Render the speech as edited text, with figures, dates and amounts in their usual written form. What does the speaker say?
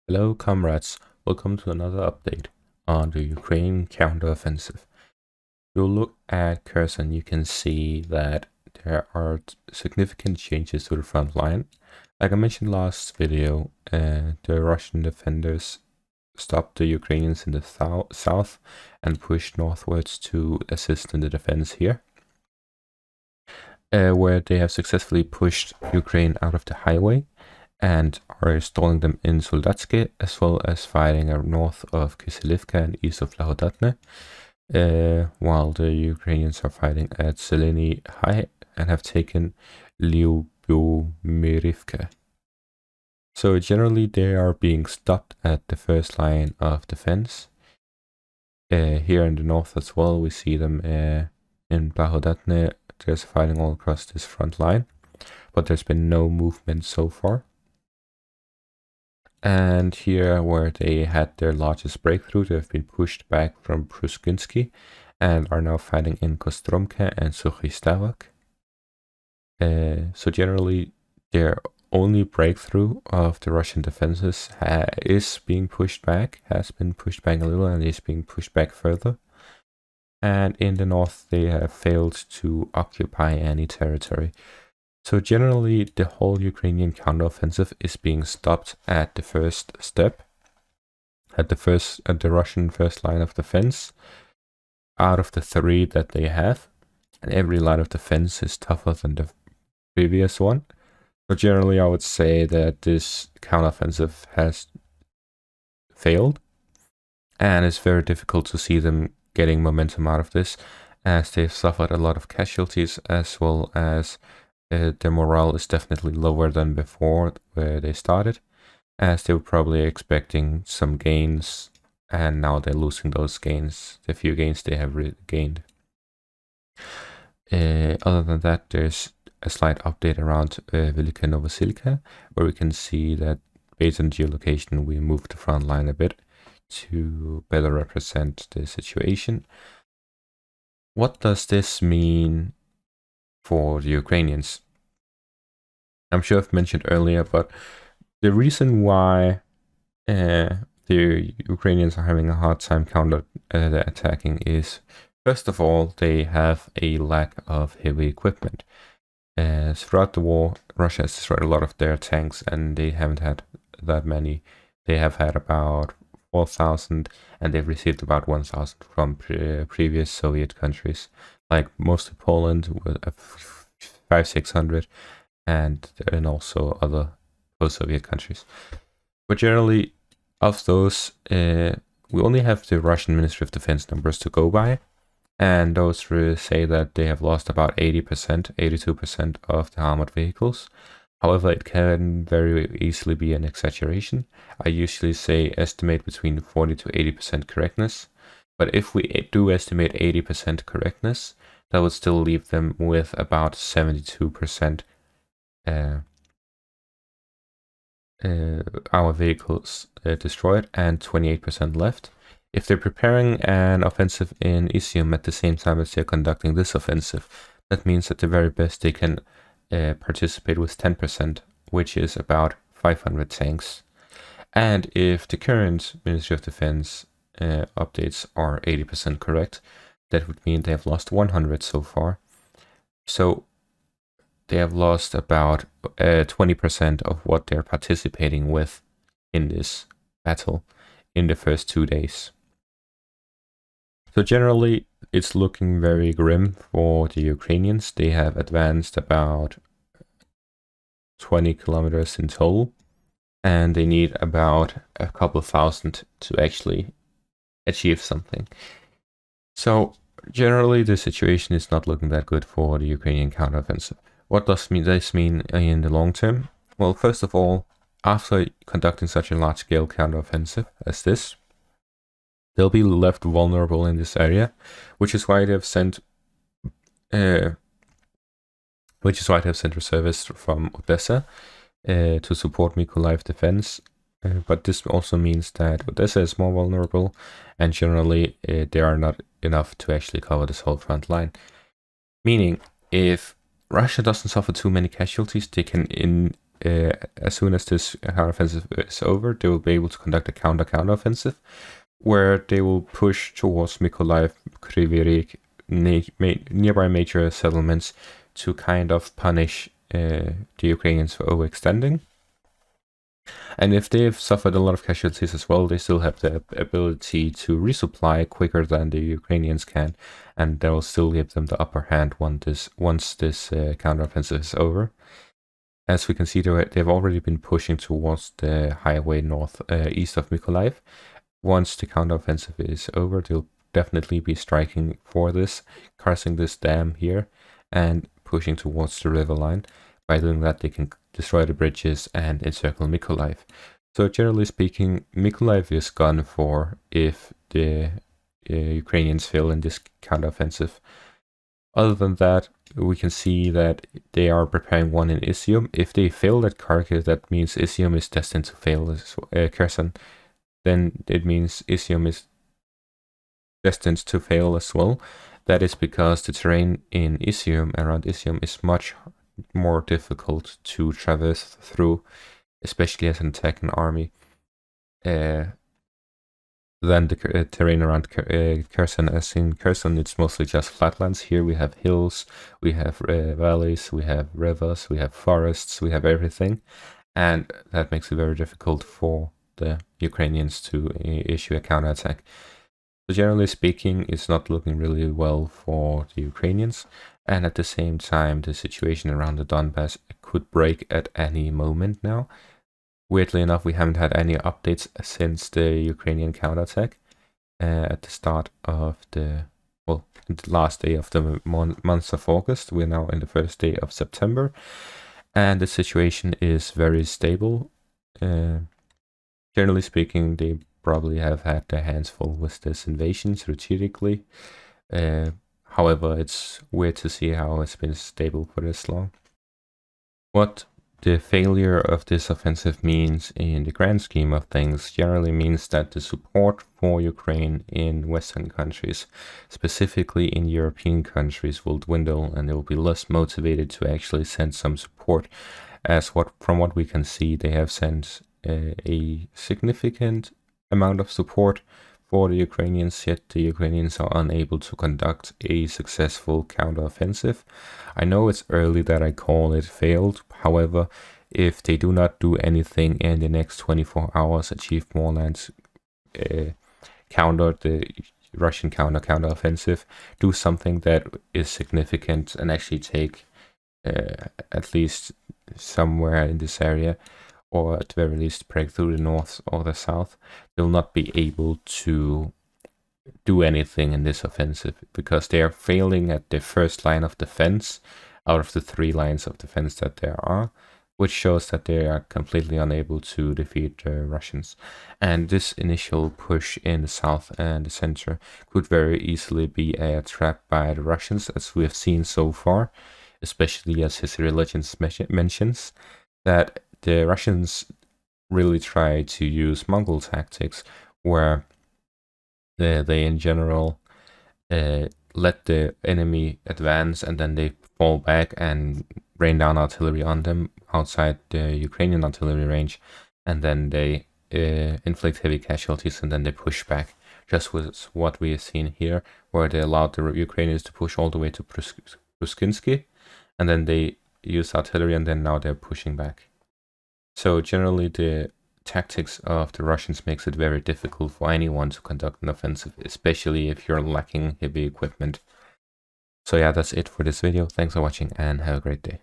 Hello comrades, welcome to another update on the Ukraine counteroffensive. If you look at Kherson, you can see that there are significant changes to the front line. Like I mentioned last video, the Russian defenders stopped the Ukrainians in the south and pushed northwards to assist in the defense here, where they have successfully pushed Ukraine out of the highway and are stalling them in Soldatske, as well as fighting north of Kiselivka and east of Lahodatne, while the Ukrainians are fighting at Zeleny High and have taken Lyubomirivka. So generally they are being stopped at the first line of defense. Here in the north as well, we see them in Lahodatne. There's fighting all across this front line, but there's been no movement so far. And here, where they had their largest breakthrough, they have been pushed back from Pruskinsky and are now fighting in Kostromka and Sukhistavak. So generally, their only breakthrough of the Russian defenses is being pushed back, has been pushed back a little, and is being pushed back further. And in the north, they have failed to occupy any territory. So generally, the whole Ukrainian counteroffensive is being stopped at the first step, at the Russian first line of defense, out of the 3 that they have, and every line of defense is tougher than the previous one. So generally, I would say that this counteroffensive has failed, and it's very difficult to see them getting momentum out of this, as they've suffered a lot of casualties, as well as their morale is definitely lower than before where they started, as they were probably expecting some gains, and now they're losing those gains, the few gains they have gained. Other than that, there's a slight update around Velika Novosilka, where we can see that based on geolocation, we moved the front line a bit to better represent the situation. What does this mean for the Ukrainians? I'm sure I've mentioned earlier, but the reason why the Ukrainians are having a hard time counter-attacking is, first of all, they have a lack of heavy equipment. Throughout the war, Russia has destroyed a lot of their tanks, and they haven't had that many. They have had about 4,000, and they've received about 1,000 from previous Soviet countries, like mostly Poland with 500-600, and also other post-Soviet countries. But generally, of those, we only have the Russian Ministry of Defense numbers to go by, and those say that they have lost about 80%, 82% of the armored vehicles. However, it can very easily be an exaggeration. I usually say estimate between 40 to 80% correctness. But if we do estimate 80% correctness, that would still leave them with about 72% our vehicles destroyed and 28% left. If they're preparing an offensive in Isium at the same time as they're conducting this offensive, that means at the very best they can participate with 10%, which is about 500 tanks. And if the current Ministry of Defense updates are 80% correct, that would mean they have lost 100 so far. So they have lost about 20% of what they're participating with in this battle in the first 2 days. So generally, it's looking very grim for the Ukrainians. They have advanced about 20 kilometers in total, and they need about a couple thousand to actually achieve something. So generally, the situation is not looking that good for the Ukrainian counteroffensive. What does this mean in the long term? Well, first of all, after conducting such a large-scale counteroffensive as this, they'll be left vulnerable in this area, which is why they've sent reservists from Odessa to support Mykolaiv defense. But this also means that Odessa is more vulnerable, and generally they are not enough to actually cover this whole front line. Meaning, if Russia doesn't suffer too many casualties, they can as soon as this counteroffensive is over, they will be able to conduct a counteroffensive, where they will push towards Mykolaiv, Kryvyi Rih, nearby major settlements, to kind of punish the Ukrainians for overextending. And if they've suffered a lot of casualties as well, they still have the ability to resupply quicker than the Ukrainians can, and that will still give them the upper hand once this counteroffensive is over. As we can see, they've already been pushing towards the highway east of Mykolaiv. Once the counteroffensive is over, they'll definitely be striking for this, crossing this dam here, and pushing towards the river line. By doing that, they can destroy the bridges and encircle Mykolaiv. So generally speaking, Mykolaiv is gone for if the Ukrainians fail in this counteroffensive. Other than that, we can see that they are preparing one in Izium. If they fail at Kharkiv, that means Izium is destined to fail as Kherson. Then it means Izium is destined to fail as well. That is because the terrain in Izium, around Izium, is much more difficult to traverse through, especially as an attacking army, than the terrain around Kherson. As in Kherson, it's mostly just flatlands. Here we have hills, we have valleys, we have rivers, we have forests, we have everything, and that makes it very difficult for the Ukrainians to issue a counterattack. So generally speaking, it's not looking really well for the Ukrainians, and at the same time, the situation around the Donbass could break at any moment now. Weirdly enough, we haven't had any updates since the Ukrainian counterattack at the start of the last day of the month of August. We're now in the first day of September, and the situation is very stable. Generally speaking, they probably have had their hands full with this invasion strategically. However, it's weird to see how it's been stable for this long. What the failure of this offensive means in the grand scheme of things generally means that the support for Ukraine in Western countries, specifically in European countries, will dwindle, and they will be less motivated to actually send some support, as from what we can see, they have sent a significant amount of support for the Ukrainians, yet the Ukrainians are unable to conduct a successful counteroffensive. I know it's early that I call it failed. However, if they do not do anything in the next 24 hours, achieve more lands, counter the Russian counteroffensive, do something that is significant and actually take at least somewhere in this area, or at the very least break through the north or the south, they'll not be able to do anything in this offensive because they are failing at the first line of defense out of the 3 lines of defense that there are, which shows that they are completely unable to defeat the Russians. And this initial push in the south and the center could very easily be a trap by the Russians, as we have seen so far, especially as History Legends mentions, that the Russians really try to use Mongol tactics, where they in general let the enemy advance and then they fall back and rain down artillery on them outside the Ukrainian artillery range, and then they inflict heavy casualties and then they push back, just with what we have seen here, where they allowed the Ukrainians to push all the way to Pruskinsky, and then they use artillery, and then now they're pushing back. So generally the tactics of the Russians makes it very difficult for anyone to conduct an offensive, especially if you're lacking heavy equipment. So yeah, that's it for this video. Thanks for watching and have a great day.